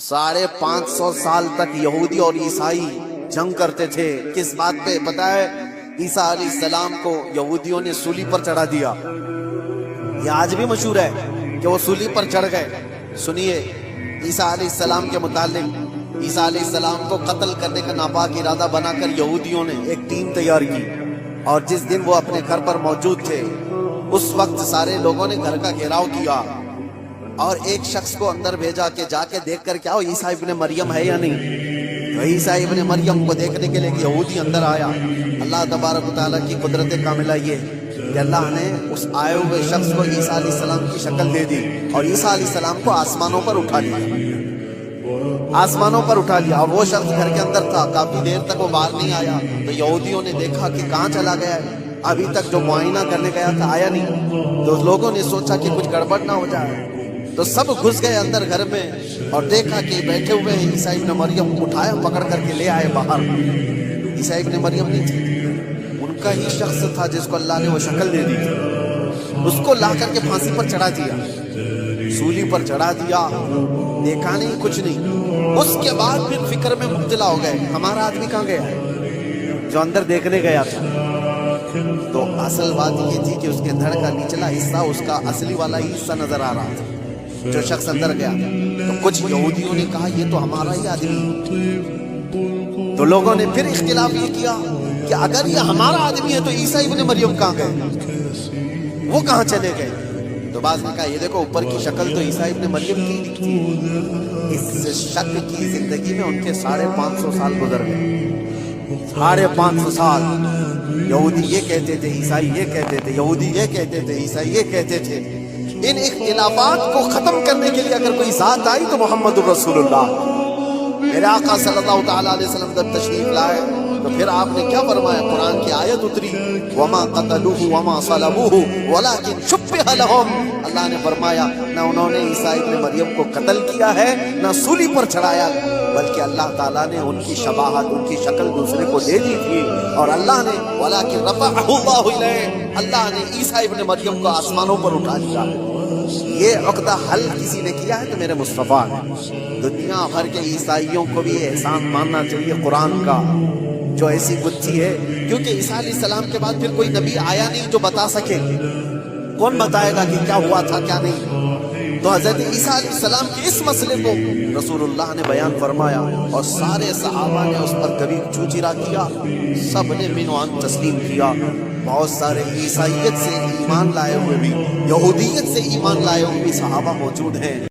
550 سال تک یہودی اور عیسائی جنگ کرتے تھے. کس بات پہ پتہ ہے؟ عیسیٰ علیہ السلام کو یہودیوں نے سولی پر چڑھا دیا. یہ آج بھی مشہور ہے کہ وہ سولی پر چڑھ گئے. سنیے عیسیٰ علیہ السلام کے متعلق. عیسیٰ علیہ السلام کو قتل کرنے کا ناپاک ارادہ بنا کر یہودیوں نے ایک ٹیم تیار کی، اور جس دن وہ اپنے گھر پر موجود تھے اس وقت سارے لوگوں نے گھر کا گھیراؤ کیا اور ایک شخص کو اندر بھیجا کہ جا کے دیکھ کر کیا عیسیٰ ابن مریم ہے یا نہیں. تو عیسیٰ ابن مریم کو دیکھنے کے لیے یہودی اندر آیا. اللہ تبارک و تعالیٰ کی قدرت کاملہ یہ کہ اللہ نے اس آئے ہوئے شخص کو عیسیٰ علیہ السلام کی شکل دے دی اور عیسیٰ علیہ السلام کو آسمانوں پر اٹھا لیا. آسمانوں پر اٹھا لیا اور وہ شخص گھر کے اندر تھا. کافی دیر تک وہ باہر نہیں آیا. تو یہودیوں نے دیکھا کہ کہاں چلا گیا ہے، ابھی تک جو معائنہ کرنے گیا تھا آیا نہیں. تو لوگوں نے سوچا کہ کچھ گڑبڑ نہ ہو جائے، تو سب گھس گئے اندر گھر میں اور دیکھا کہ بیٹھے ہوئے ہیں عیسیٰ ابن مریم. اٹھایا، پکڑ کر کے لے آئے باہر. عیسیٰ ابن مریم نہیں تھی، ان کا ہی شخص تھا جس کو اللہ نے وہ شکل دے دی تھی. اس کو لا کر کے پھانسی پر چڑھا دیا، سولی پر چڑھا دیا. دیکھا نہیں، کچھ نہیں. اس کے بعد پھر فکر میں مبتلا ہو گئے ہمارا آدمی کہاں گیا ہے جو اندر دیکھنے گیا تھا. تو اصل بات یہ تھی کہ اس کے دھڑ کا نچلا حصہ اس کا اصلی والا ہی حصہ نظر آ رہا تھا جو شخص اندر گیا. تو کچھ یہودیوں نے کہا یہ تو ہمارا ہی آدمی. تو لوگوں نے پھر اختلاف یہ کیا کہ اگر یہ ہمارا آدمی ہے تو عیسیٰ ابن مریم کہاں گئے، وہ کہاں چلے گئے. تو بعض نے کہا یہ دیکھو اوپر کی شکل تو عیسیٰ ابن مریم کی دکھتی ہے. اس شک کی زندگی میں ان کے 550 سال گزر گئے. 550 سال. یہودی یہ کہتے تھے، عیسائی یہ کہتے تھے، یہودی یہ کہتے تھے، عیسائی یہ کہتے تھے. ان اختلافات کو ختم کرنے کے لیے اگر کوئی ذات آئی تو محمد الرسول اللہ. میرے آقا صلی اللہ تعالیٰ علیہ وسلم جب تشریف لائے تو پھر آپ نے کیا فرمایا؟ قرآن کی آیت اتری، وَمَا قَتَلُوهُ وَمَا صَلَبُوهُ وَلَكِنْ شُبِّهَ لَهُمْ. اللہ نے فرمایا نہ انہوں نے عیسیٰ ابن مریم کو قتل کیا ہے نہ سولی پر چڑھایا، بلکہ اللہ تعالیٰ نے ان کی شباہت، ان کی شکل دوسرے کو دے دی تھی. اور اللہ نے وَلَكِنْ رَفَعَهُ اللَّهُ إِلَيْهِ، اللہ نے عیسیٰ ابن مریم کو آسمانوں پر اٹھا لیا. یہ عقدہ حل کسی نے کیا ہے تو میرے مصطفیٰ نے. دنیا بھر کے عیسائیوں کو بھی احسان ماننا چاہیے قرآن کا جو ایسی گتھی ہے، کیونکہ عیسیٰ علیہ السلام کے بعد پھر کوئی نبی آیا نہیں جو بتا سکے. کون بتائے گا کہ کیا ہوا تھا کیا نہیں. تو حضرت عیسیٰ علیہ السلام کے اس مسئلے کو رسول اللہ نے بیان فرمایا اور سارے صحابہ نے اس پر کبھی چوچرا کیا، سب نے من و عن تسلیم کیا. بہت سارے عیسائیت سے ایمان لائے ہوئے بھی، یہودیت سے ایمان لائے ہوئے بھی صحابہ موجود ہیں.